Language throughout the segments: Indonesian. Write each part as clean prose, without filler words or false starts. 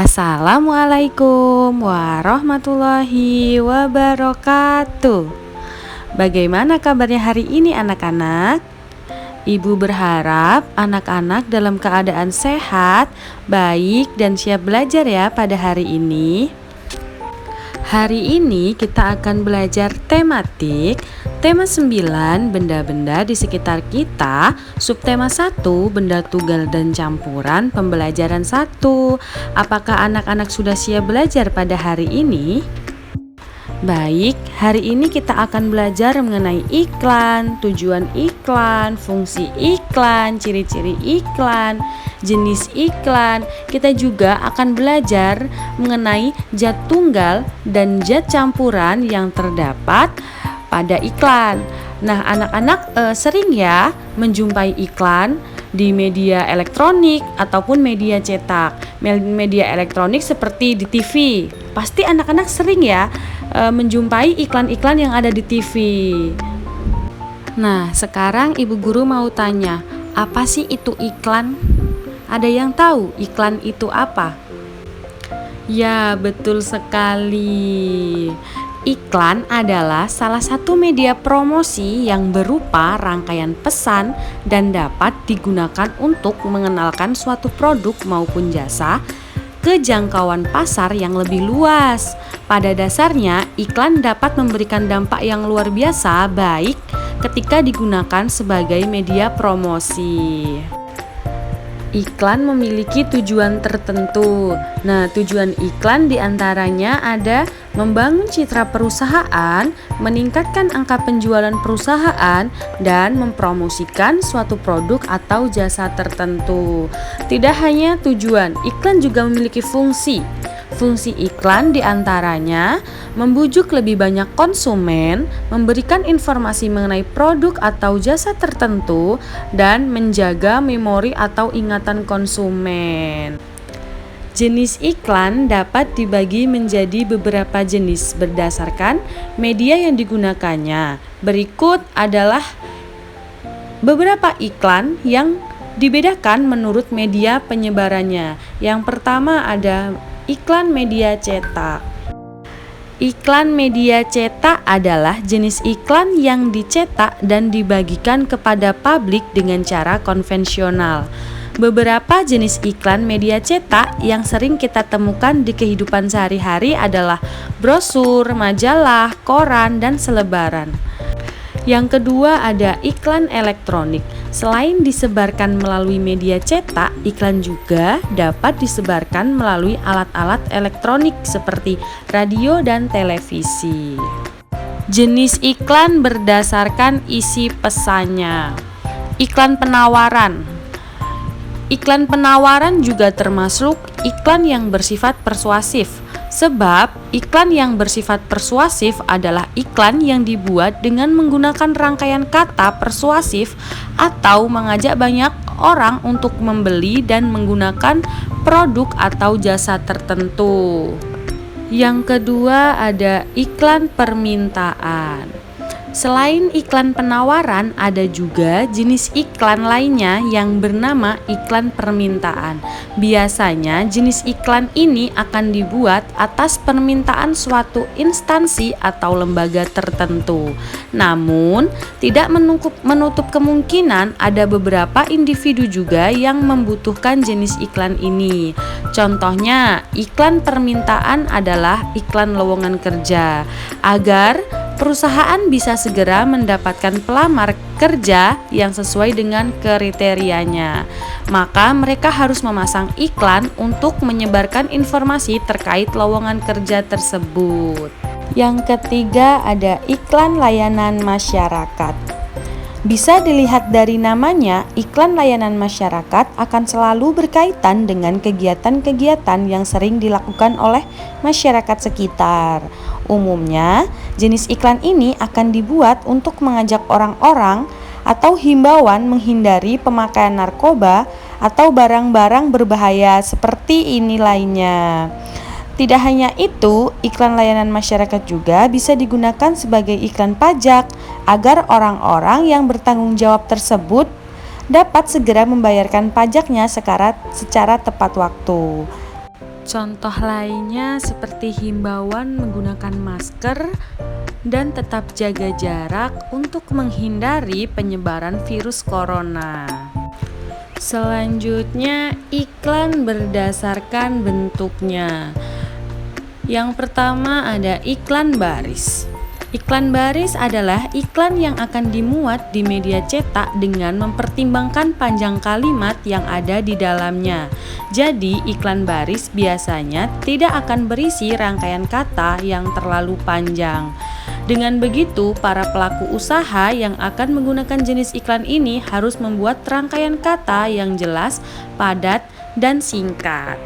Assalamualaikum warahmatullahi wabarakatuh. Bagaimana kabarnya hari ini anak-anak? Ibu berharap anak-anak dalam keadaan sehat, baik, dan siap belajar ya pada hari ini. Hari ini kita akan belajar tematik. Tema 9, benda-benda di sekitar kita. Subtema 1, benda tunggal dan campuran. Pembelajaran 1. Apakah anak-anak sudah siap belajar pada hari ini? Baik, hari ini kita akan belajar mengenai iklan, tujuan iklan, fungsi iklan, ciri-ciri iklan, jenis iklan. Kita juga akan belajar mengenai zat tunggal dan zat campuran yang terdapat pada iklan. Nah, anak-anak sering ya menjumpai iklan di media elektronik ataupun media cetak. Media elektronik seperti di TV. Pasti anak-anak sering ya menjumpai iklan-iklan yang ada di TV. Nah, sekarang ibu guru mau tanya, apa sih itu iklan? Ada yang tahu iklan itu apa? Ya, betul sekali. Iklan adalah salah satu media promosi yang berupa rangkaian pesan dan dapat digunakan untuk mengenalkan suatu produk maupun jasa ke jangkauan pasar yang lebih luas. Pada dasarnya, iklan dapat memberikan dampak yang luar biasa baik ketika digunakan sebagai media promosi. Iklan memiliki tujuan tertentu. Nah, tujuan iklan diantaranya ada membangun citra perusahaan, meningkatkan angka penjualan perusahaan, dan mempromosikan suatu produk atau jasa tertentu. Tidak hanya tujuan, iklan juga memiliki fungsi. Fungsi iklan diantaranya membujuk lebih banyak konsumen, memberikan informasi mengenai produk atau jasa tertentu, dan menjaga memori atau ingatan konsumen. Jenis iklan dapat dibagi menjadi beberapa jenis berdasarkan media yang digunakannya. Berikut adalah beberapa iklan yang dibedakan menurut media penyebarannya. Yang pertama ada iklan media cetak. Iklan media cetak adalah jenis iklan yang dicetak dan dibagikan kepada publik dengan cara konvensional. Beberapa jenis iklan media cetak yang sering kita temukan di kehidupan sehari-hari adalah brosur, majalah, koran, dan selebaran. Yang kedua ada iklan elektronik. Selain disebarkan melalui media cetak, iklan juga dapat disebarkan melalui alat-alat elektronik seperti radio dan televisi. Jenis iklan berdasarkan isi pesannya. Iklan penawaran. Iklan penawaran juga termasuk iklan yang bersifat persuasif. Sebab iklan yang bersifat persuasif adalah iklan yang dibuat dengan menggunakan rangkaian kata persuasif atau mengajak banyak orang untuk membeli dan menggunakan produk atau jasa tertentu. Yang kedua ada iklan permintaan. Selain iklan penawaran, ada juga jenis iklan lainnya yang bernama iklan permintaan. Biasanya jenis iklan ini akan dibuat atas permintaan suatu instansi atau lembaga tertentu. Namun, tidak menutup kemungkinan ada beberapa individu juga yang membutuhkan jenis iklan ini. Contohnya, iklan permintaan adalah iklan lowongan kerja. Agar perusahaan bisa segera mendapatkan pelamar kerja yang sesuai dengan kriterianya, maka mereka harus memasang iklan untuk menyebarkan informasi terkait lowongan kerja tersebut. Yang ketiga ada iklan layanan masyarakat. Bisa dilihat dari namanya, iklan layanan masyarakat akan selalu berkaitan dengan kegiatan-kegiatan yang sering dilakukan oleh masyarakat sekitar. Umumnya, jenis iklan ini akan dibuat untuk mengajak orang-orang atau himbauan menghindari pemakaian narkoba atau barang-barang berbahaya seperti ini lainnya. Tidak hanya itu, iklan layanan masyarakat juga bisa digunakan sebagai iklan pajak agar orang-orang yang bertanggung jawab tersebut dapat segera membayarkan pajaknya secara tepat waktu. Contoh lainnya seperti himbauan menggunakan masker dan tetap jaga jarak untuk menghindari penyebaran virus corona. Selanjutnya, iklan berdasarkan bentuknya. Yang pertama ada iklan baris. Iklan baris adalah iklan yang akan dimuat di media cetak dengan mempertimbangkan panjang kalimat yang ada di dalamnya. Jadi, iklan baris biasanya tidak akan berisi rangkaian kata yang terlalu panjang. Dengan begitu, para pelaku usaha yang akan menggunakan jenis iklan ini harus membuat rangkaian kata yang jelas, padat, dan singkat.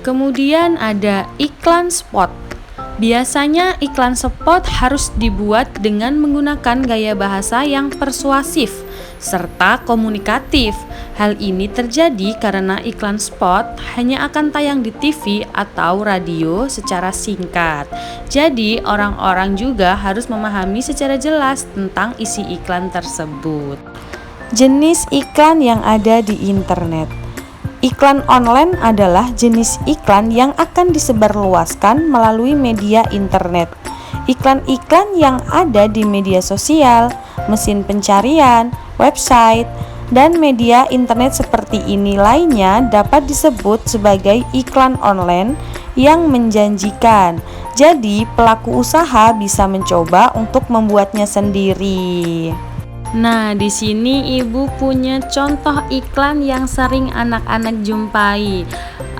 Kemudian ada iklan spot. Biasanya iklan spot harus dibuat dengan menggunakan gaya bahasa yang persuasif serta komunikatif. Hal ini terjadi karena iklan spot hanya akan tayang di TV atau radio secara singkat. Jadi, orang-orang juga harus memahami secara jelas tentang isi iklan tersebut. Jenis iklan yang ada di internet. Iklan online adalah jenis iklan yang akan disebarluaskan melalui media internet. Iklan-iklan yang ada di media sosial, mesin pencarian, website, dan media internet seperti ini lainnya dapat disebut sebagai iklan online yang menjanjikan. Jadi, pelaku usaha bisa mencoba untuk membuatnya sendiri. Nah, di sini Ibu punya contoh iklan yang sering anak-anak jumpai.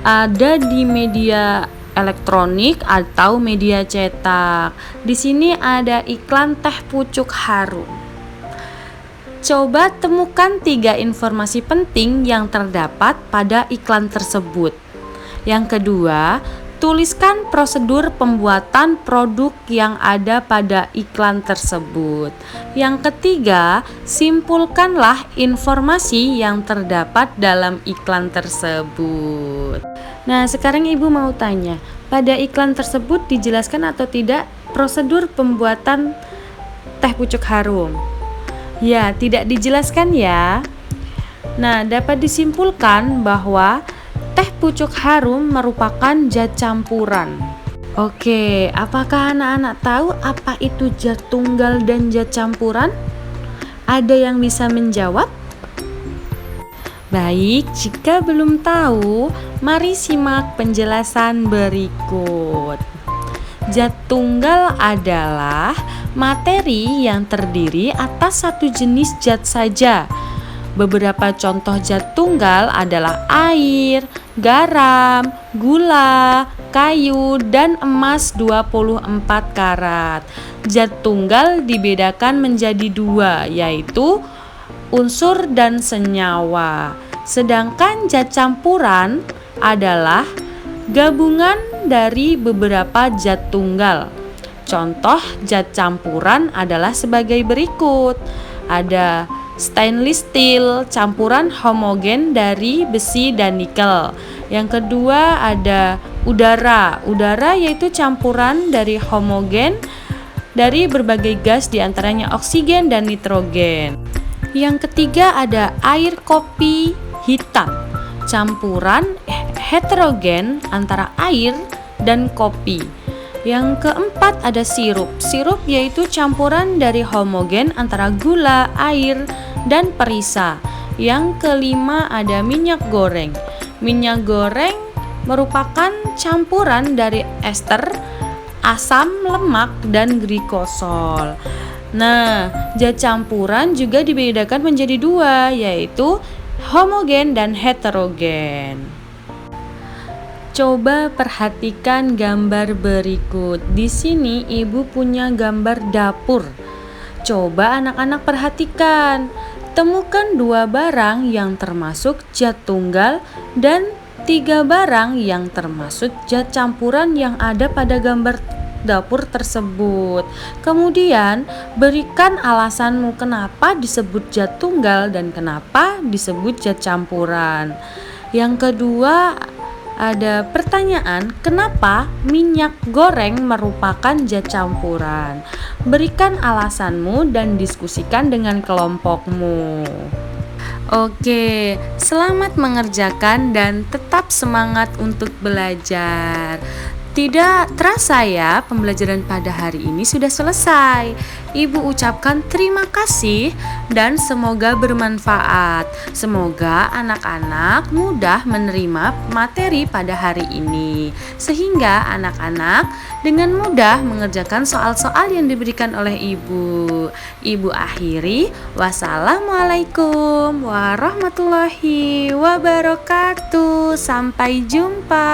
Ada di media elektronik atau media cetak. Di sini ada iklan teh pucuk harum. Coba temukan 3 informasi penting yang terdapat pada iklan tersebut. Yang kedua, tuliskan prosedur pembuatan produk yang ada pada iklan tersebut. Yang ketiga, simpulkanlah informasi yang terdapat dalam iklan tersebut. Nah, sekarang Ibu mau tanya, pada iklan tersebut dijelaskan atau tidak prosedur pembuatan teh pucuk harum? Ya, tidak dijelaskan ya. Nah, dapat disimpulkan bahwa teh pucuk harum merupakan zat campuran. Oke, apakah anak-anak tahu apa itu zat tunggal dan zat campuran? Ada yang bisa menjawab? Baik, jika belum tahu, mari simak penjelasan berikut. Zat tunggal adalah materi yang terdiri atas satu jenis zat saja. Beberapa contoh zat tunggal adalah air, garam, gula, kayu, dan emas 24 karat. Zat tunggal dibedakan menjadi 2, yaitu unsur dan senyawa. Sedangkan zat campuran adalah gabungan dari beberapa zat tunggal. Contoh zat campuran adalah sebagai berikut. Ada stainless steel, campuran homogen dari besi dan nikel. Yang kedua ada udara. Udara yaitu campuran dari homogen dari berbagai gas diantaranya oksigen dan nitrogen. Yang ketiga ada air kopi hitam, campuran heterogen antara air dan kopi. Yang keempat ada sirup. Sirup yaitu campuran dari homogen antara gula, air, dan perisa. Yang kelima ada minyak goreng. Minyak goreng merupakan campuran dari ester, asam lemak, dan glikosol. Nah, zat campuran juga dibedakan menjadi 2, yaitu homogen dan heterogen. Coba perhatikan gambar berikut. Di sini Ibu punya gambar dapur. Coba anak-anak perhatikan. Temukan 2 barang yang termasuk zat tunggal dan 3 barang yang termasuk zat campuran yang ada pada gambar dapur tersebut. Kemudian berikan alasanmu kenapa disebut zat tunggal dan kenapa disebut zat campuran. Yang kedua ada pertanyaan, kenapa minyak goreng merupakan zat campuran? Berikan alasanmu dan diskusikan dengan kelompokmu. Oke, selamat mengerjakan dan tetap semangat untuk belajar. Tidak terasa ya, pembelajaran pada hari ini sudah selesai. Ibu ucapkan terima kasih dan semoga bermanfaat. Semoga anak-anak mudah menerima materi pada hari ini, sehingga anak-anak dengan mudah mengerjakan soal-soal yang diberikan oleh ibu. Ibu akhiri, wassalamualaikum warahmatullahi wabarakatuh. Sampai jumpa.